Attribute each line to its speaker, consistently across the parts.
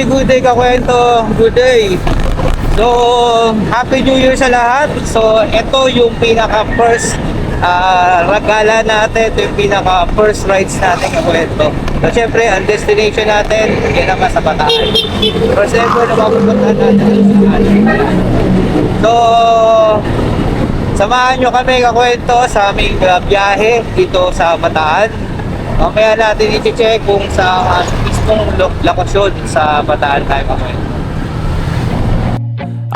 Speaker 1: Good day kakwento. Good day. So, Happy New Year sa lahat. So, ito yung pinaka first regala natin. Ito yung pinaka first rides natin kakwento. So, syempre, ang destination natin, yan naman sa Bataan. First ever na mapupunta natin. So, samahan nyo kami kakwento sa aming biyahe dito sa Bataan. Mamaya natin i-check kung sa mismong lokasyon sa Bataan tayo kakwento.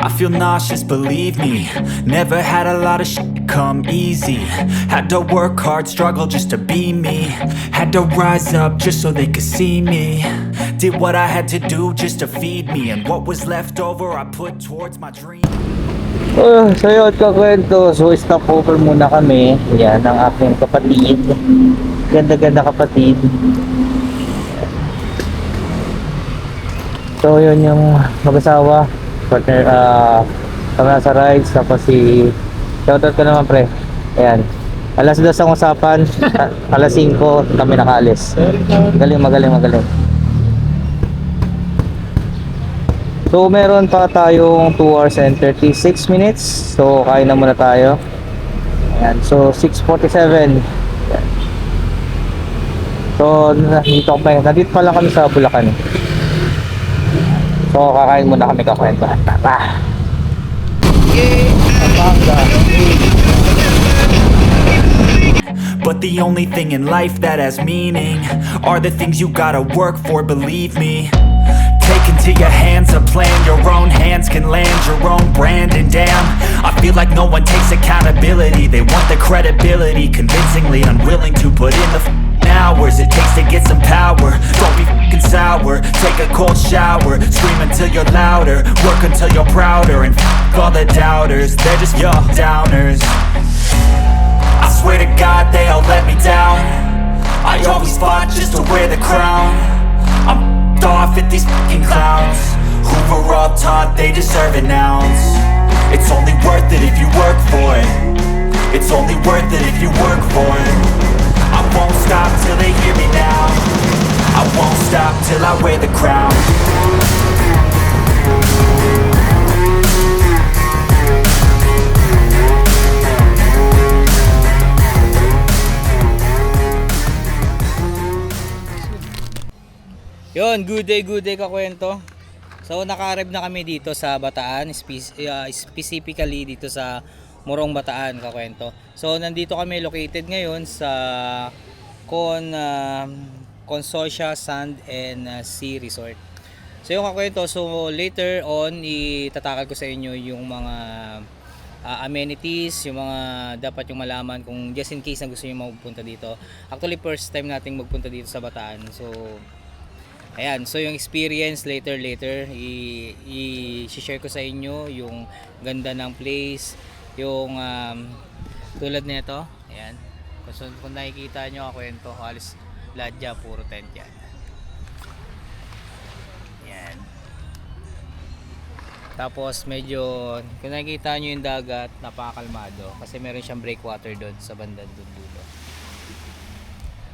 Speaker 2: I feel nauseous, believe me. Never had a lot of shit come easy. Had to work hard, struggle just to be me. Had to rise up just so they could see me. Did what I had to do just to feed me. And what was left over I put towards my dream.
Speaker 1: So yun kakwento. So stop over muna kami. Yan ang aking kapatid. Ganda-ganda kapatid. So yun yung mag-asawa, partner, kami nasa rides. Tapos si shoutout ko naman pre. Ayan, alas 2 ang usapan. Alas 5 kami nakaalis. Magaling. So meron pa tayong 2 hours and 36 minutes. So kain na muna tayo. Ayan, so 6:47. So nandito pa lang kami sa Bulacan. So kakain muna kami kakwento. Tara.
Speaker 2: But the only thing in life that has meaning are the things you gotta work for, believe me. Take into your hands a plan, your own hands can land your own brand. And damn, I feel like no one takes accountability. They want the credibility, convincingly unwilling to put in the hours it takes to get some power. Don't be f***ing sour, take a cold shower. Scream until you're louder, work until you're prouder. And f*** all the doubters, they're just your downers. I swear to God they all let me down. I always fought just to wear the crown. I'm f***ed off at these f***ing clowns who were all taught they deserve an ounce. It's only worth it if you work for it. It's only worth it if you work for it. I won't stop till they hear me now. I won't stop till I wear the crown.
Speaker 1: Yun, good day kakwento. So naka-arrive na kami dito sa Bataan, specifically dito sa Morong Bataan kakwento. So nandito kami located ngayon sa Consortia Sand and Sea Resort. So yung kakwento, so later on itatakal ko sa inyo yung mga amenities, yung mga dapat yung malaman kung just in case na gusto niyo magpunta dito. Actually first time nating magpunta dito sa Bataan. So ayan, so yung experience later i-share ko sa inyo yung ganda ng place, yung tulad nito. Ayan, kung nakikita nyo ako kwento, halos lahat dyan puro tent yan. Ayan, tapos medyo kung nakikita nyo yung dagat, napakakalmado kasi meron siyang breakwater doon sa bandang dulo.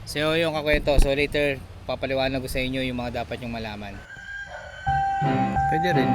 Speaker 1: So yung kakwento, so later papaliwanag ko sa inyo yung mga dapat yung malaman. Pwede rin.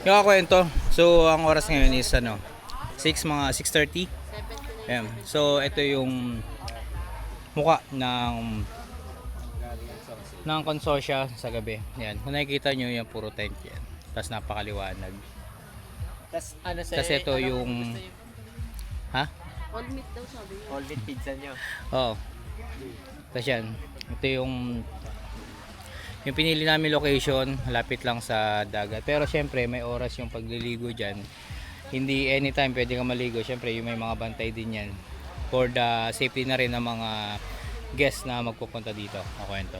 Speaker 1: Yung kakwento, so ang oras ngayon is ano, 6:30. Ayan. So ito yung mukha ng konsorsya sa gabi. Yan. Kung nakikita nyo yan, puro tent yan. Tapos napakaliwanag. Tapos ito yung ha?
Speaker 3: All meat daw sabi niya.
Speaker 4: All meat pizza nyo.
Speaker 1: Oo. Tapos yan. Ito yung pinili namin location, malapit lang sa dagat. Pero syempre may oras yung pagliligo dyan. Hindi anytime pwede ka maligo. Syempre yung may mga bantay din yan. For the safety na rin ng mga guests na magpupunta dito. Ako ito.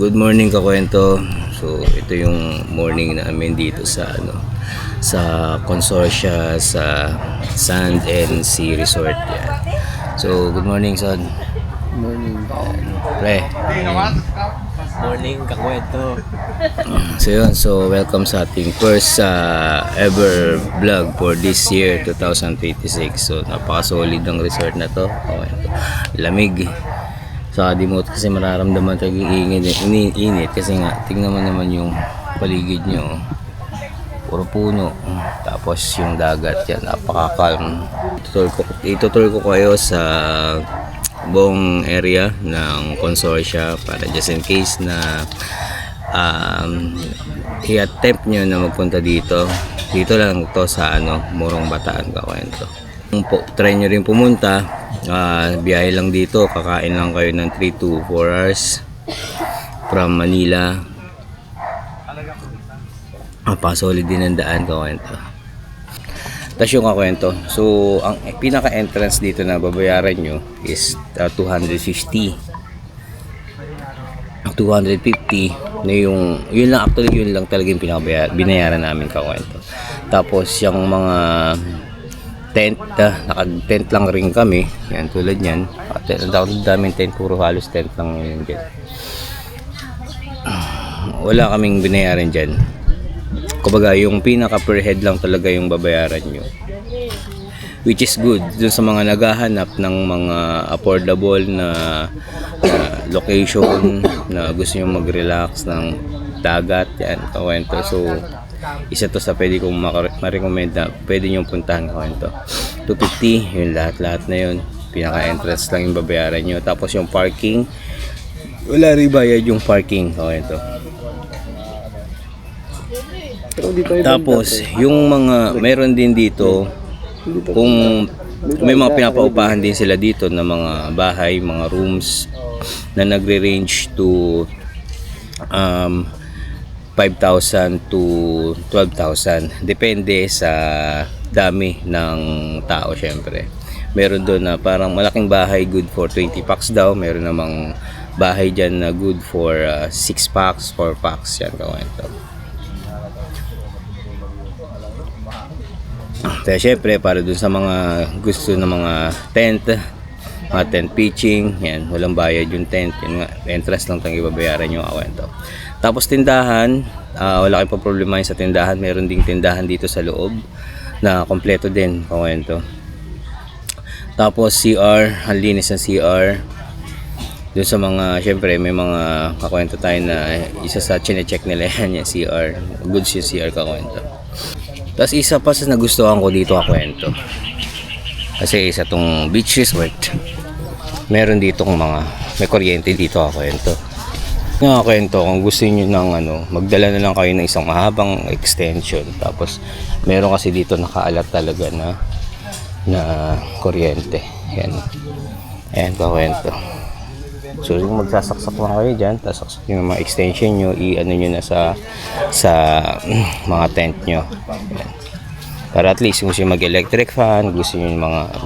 Speaker 1: Good morning kakwento. So ito yung morning namin dito sa sa Consortia sa Sand and Sea Resort yan. So good morning son.
Speaker 4: Morning.
Speaker 1: Pre.
Speaker 4: Morning, kakwento.
Speaker 1: So yun, so welcome sa ating first ever vlog for this year 2026. So napaka-solid ng resort na to. Okay. Lamig. Saka di mo kasi mararamdaman tayo init kasi nga tingnan mo naman yung paligid nyo, puro puno, tapos yung dagat yan, napaka-calm. Itutur ko kayo sa buong area ng Consortia para just in case na i-attempt nyo na magpunta dito lang to sa Morong Bataan kakwento. Try nyo rin pumunta, biyahe lang dito, kakain lang kayo ng 3 to 4 hours from Manila. Solid din ang daan kakwento. Tapos yung kakwento, so ang pinaka-entrance dito na babayaran nyo is 250 na yun lang actually, yun lang talaga yung binayaran namin kakwento. Tapos yung mga tent, naka-tent lang rin kami. Yan, tulad yan. Ang daming tent, puro halos tent lang yun dyan. Wala kaming binayaran dyan. Kumbaga, yung pinaka per head lang talaga yung babayaran nyo. Which is good. Dun sa mga naghahanap ng mga affordable na location na gusto nyo mag-relax ng dagat, yan, kawento. So, isa to sa pwede kong ma-recommend na pwede nyo puntahan kakwento. 250, yung lahat na yun. Pinaka-entrance lang yung babayaran nyo. Tapos yung parking, wala rin bayad yung parking kakwento. Tapos, yung mga, meron din dito, kung may mga pinapaupahan din sila dito na mga bahay, mga rooms na nagre-range to 5,000 to 12,000. Depende sa dami ng tao syempre. Meron doon na parang malaking bahay good for 20 packs daw. Meron namang bahay dyan na good for 6 packs, 4 packs. Yan kakwento. Kaya syempre para dun sa mga gusto ng mga tent pitching, yan, walang bayad yung tent. Yan nga, entrance lang tayong ibabayaran yung kakwento. Tapos tindahan, wala kayong problema sa tindahan. Meron ding tindahan dito sa loob na kompleto din kakwento. Tapos CR, ang linis ng CR. Doon sa mga, syempre may mga kakwento tayo na isa sa chine-check nila yan yung CR. Goods yung CR kakwento. Tapos isa pa sa nagustuhan ko dito kakwento, kasi isa tong beach resort. Meron dito kung mga may kuryente dito kakwento.
Speaker 3: Nga kwento, kung gusto niyo ng magdala na lang kayo ng isang mahabang extension. Tapos meron kasi dito nakaalat talaga na kuryente. Yan. Ayan kakwento. So yung magsasaksak lang kayo dyan, tapos saksak yung mga extension nyo, i-ano nyo na sa mga tent nyo. Ayan. Para at least kung gusto nyo mag-electric fan, gusto nyo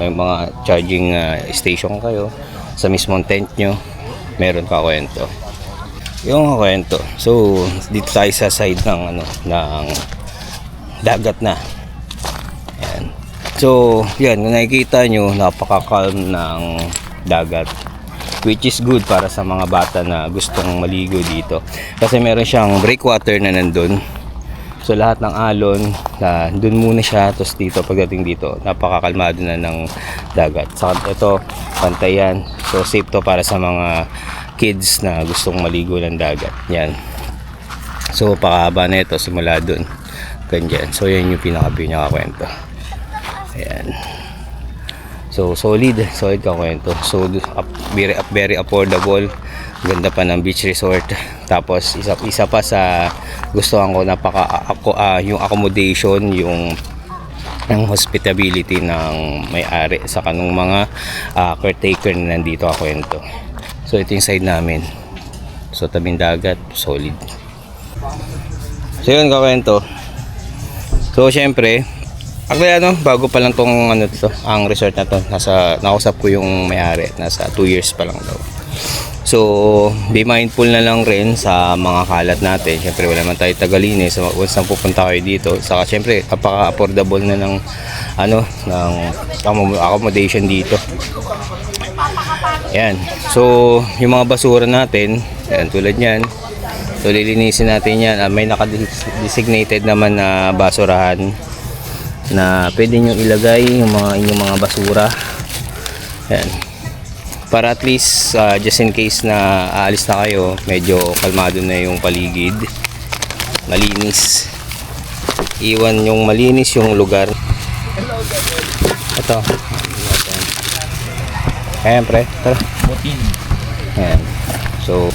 Speaker 3: may mga charging station kayo sa mismong tent nyo, meron kakwento. Yung kwento. So, dito tayo sa side ng dagat na. Ayan. So, yan, kung nakikita nyo, napaka-calm ng dagat. Which is good para sa mga bata na gustong maligo dito. Kasi meron siyang breakwater na nandun. So, lahat ng alon, dun muna siya. Tapos dito, pagdating dito, napakakalmado na ng dagat. Saka ito, pantay yan. So, safe to para sa mga kids na gustong maligo ng dagat. Yan. So pakahaba na ito simula dun. Ganyan. So yan yung pinaka-view niya kakwento. Ayan. So solid kakwento. So very affordable. Ganda pa ng beach resort. Tapos isa pa sa gustuhan ko yung accommodation, yung hospitality ng may-ari sa kanong mga caretaker na nandito kakwento. So ito yung side namin. So tabing dagat, solid. So yun kakwento. So syempre, actually bago pa lang tong ang resort na to. Nakausap ko yung may-ari, nasa 2 years pa lang daw. So be mindful na lang rin sa mga kalat natin. Syempre wala man tayo tagalinis. So once na pupunta kayo dito, saka syempre napaka-affordable na ng accommodation dito. Yan. So, yung mga basura natin, yan, tulad yan. So, lilinisin natin yan. May naka-designated naman na basurahan na pwede nyo ilagay yung inyong mga basura. Yan. Para at least, just in case na aalis na kayo, medyo kalmado na yung paligid. Malinis. Iwan yung malinis yung lugar. Ito. Ayan pre, tara.
Speaker 4: Butin.
Speaker 3: Ayan. So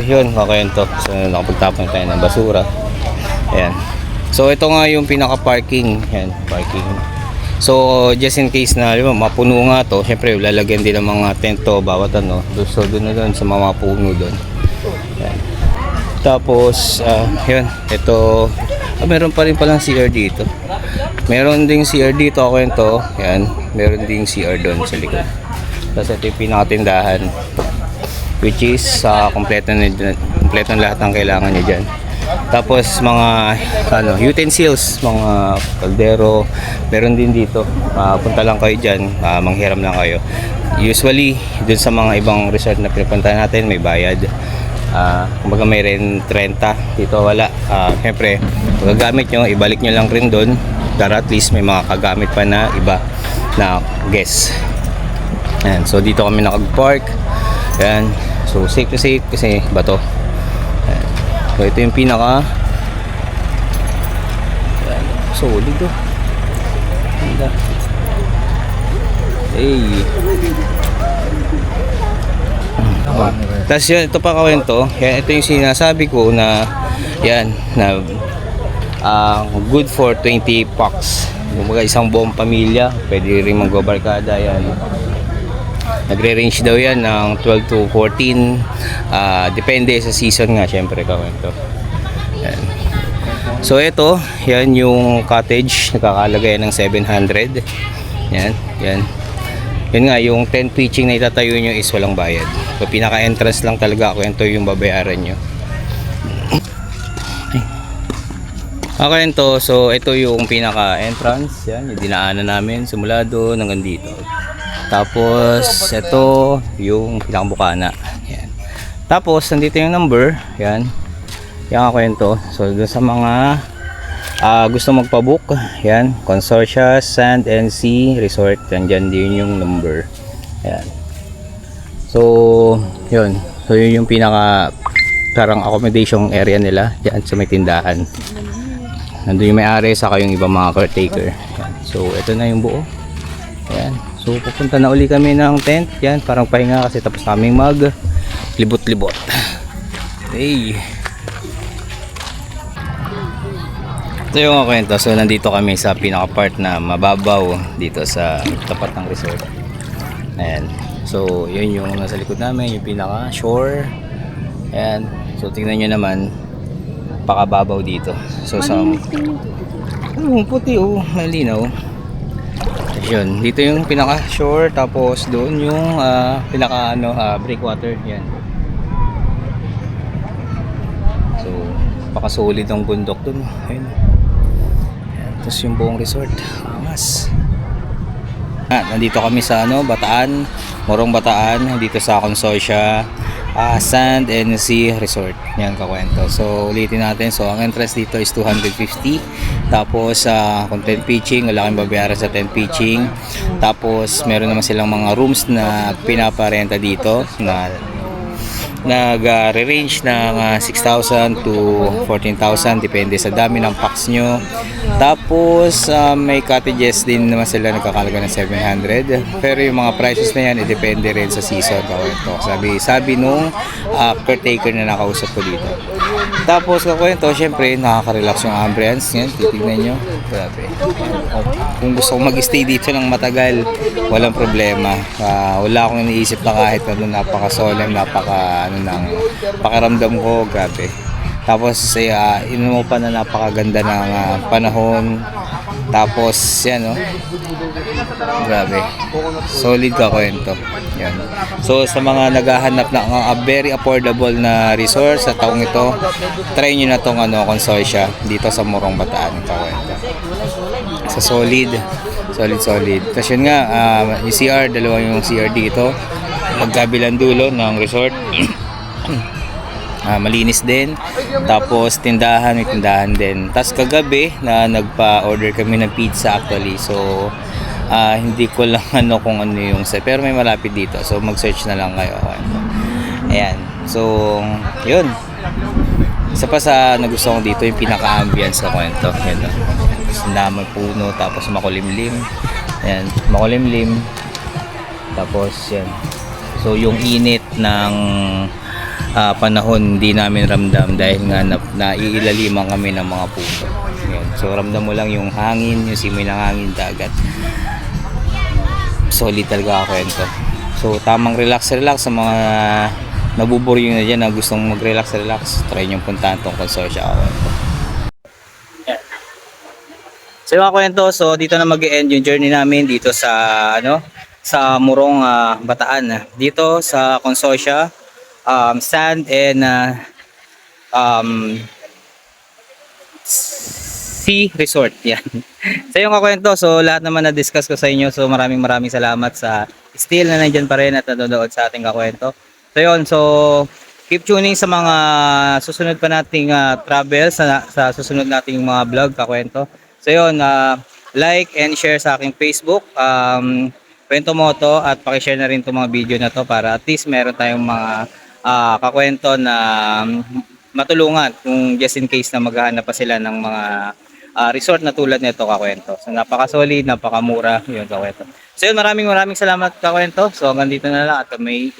Speaker 3: yun, kakwento. So nakapagtapon tayo ng basura. Ayan. So ito nga yung pinaka-parking. Ayan, parking. So just in case na mapuno nga to, syempre lalagyan din ng mga tento bawat so doon na doon sa mga puno doon. Yan. Tapos yun, ito meron pa rin palang CR dito. Meron ding CR dito kwento. Yan, meron ding CR doon sa likod. Tapos ito yung pinakatindahan, which is kompleto na lahat ng kailangan niyo diyan. Tapos mga utensils, mga kaldero, meron din dito. Punta lang kayo diyan, manghiram lang kayo. Usually, dun sa mga ibang resort na pinupuntahan natin, may bayad. Kumbaga may renta. Dito wala. Siyempre, pagkagamit nyo, ibalik nyo lang rin dun. Para at least may mga kagamit pa na iba na guests. Ayan, so dito kami nakag-park. Ayan, so safe to safe kasi bato. Ayan. So ito yung pinaka solid to. Ganda. Hey. Tapos yun, ito pa kawento. Yan, ito yung sinasabi ko na yan, na good for 20 packs. Kumbaga isang buong pamilya, pwede rin magbabarkada yan. Nagre-range daw yan ng 12 to 14. Depende sa season nga, syempre kawento. Yan. So ito, yan yung cottage, nakakalagay ng 700. Yan, yan. Yun nga, yung tent pitching na itatayo nyo is walang bayad. So pinaka-entrance lang talaga kwento yung babayaran nyo. Kwento, so ito yung pinaka-entrance. Yan, yung dinaanan namin simula doon hanggang dito. Tapos ito yung pinakabukana. Yan. Tapos nandito yung number. Yan. Yan kwento. So doon sa mga gusto magpabook, yan, Consortia Sand and Sea Resort, nandyan din yung number. Yan. So yun. So yun yung pinaka parang accommodation area nila yan sa may tindahan. Nandun yung may-ari saka yung ibang mga caretaker. Yan. So ito na yung buo. Yan. So pupunta na uli kami ng tent. Yan, parang pahinga kasi tapos kaming mag libot-libot. Hey. Ito yung kwento. So nandito kami sa pinaka-part na mababaw dito sa tapat ng resort. Ayan. So yun yung nasa likod namin, yung pinaka-shore. Ayan. So tingnan nyo naman, pakababaw dito. So sa puti malinaw. Yun, dito yung pinaka-shore, tapos doon yung pinaka breakwater. Yan. So paka-solid ang bundok doon. Ayun. Tapos yung buong resort, angas. Nandito kami sa Bataan, Morong Bataan, dito sa Consortia Sand and Sea Resort. Yan kakwento. So ulitin natin. So ang entrance dito is 250. Tapos kung tent pitching, wala kang babayaran sa tent pitching. Tapos meron naman silang mga rooms na pinaparenta dito na nag-range ng 6,000 to 14,000 depende sa dami ng packs nyo. Tapos may cottages din naman sila nagkakalaga ng 700, pero yung mga prices na yan depende rin sa season. Sabi nung caretaker na nakausap ko dito. Tapos kakwento, syempre nakaka-relax yung ambience. Yan, titignan nyo, grabe. Kung gusto kong mag-stay dito ng matagal, walang problema. Wala akong iniisip na kahit napaka-solemn, ng pakiramdam ko, grabe. Tapos inuupan na napakaganda ng panahon. Tapos yan grabe, solid ka kwento. Yan. So sa mga naghahanap ng very affordable na resort sa taong ito, try nyo na tong Consortia dito sa Morong Bataan ka kwento. Sa solid. Tapos yun nga, yung CR, dalawa yung CR dito magkabilang dulo ng resort. Malinis din. Tapos may tindahan din. Tapos kagabi na nagpa-order kami ng pizza actually. So hindi ko lang kung ano yung set, pero may malapit dito. So mag-search na lang kayo. Ayan. So yun. Isa pa sa nagustuhan ko dito yung pinaka-ambience sa kwento. Yan. Tapos daming puno, tapos makulimlim. Ayan, makulimlim. Tapos yan. So yung init ng panahon hindi namin ramdam dahil nga naiilaliman kami ng mga puno. Yan. So ramdam mo lang yung hangin, yung simoy ng hangin, dagat. Solid talaga kwento. So tamang relax sa mga nabuburyong na dyan na gustong mag-relax. Try nyo puntahan tong Consortia kwento. Yan. So yung kwento, so dito na mag-e-end yung journey namin dito sa sa Morong Bataan, dito sa Consortia Sand and Sea Resort. Yan. So yung kakwento, so lahat naman na-discuss ko sa inyo. So maraming salamat sa still na nandyan pa rin at nanonood sa ating kakwento. So yun, so keep tuning sa mga susunod pa nating travel, sa susunod nating mga vlog kakwento. So yun, like and share sa aking Facebook Kwento Moto, at pakishare na rin itong mga video na to para at least meron tayong mga kakwento na matulungan kung just in case na maghahanap pa sila ng mga resort na tulad nito kakwento. So napaka-solid, napakamura yun kakwento. So yun, maraming salamat kakwento. So hanggang dito na lang at may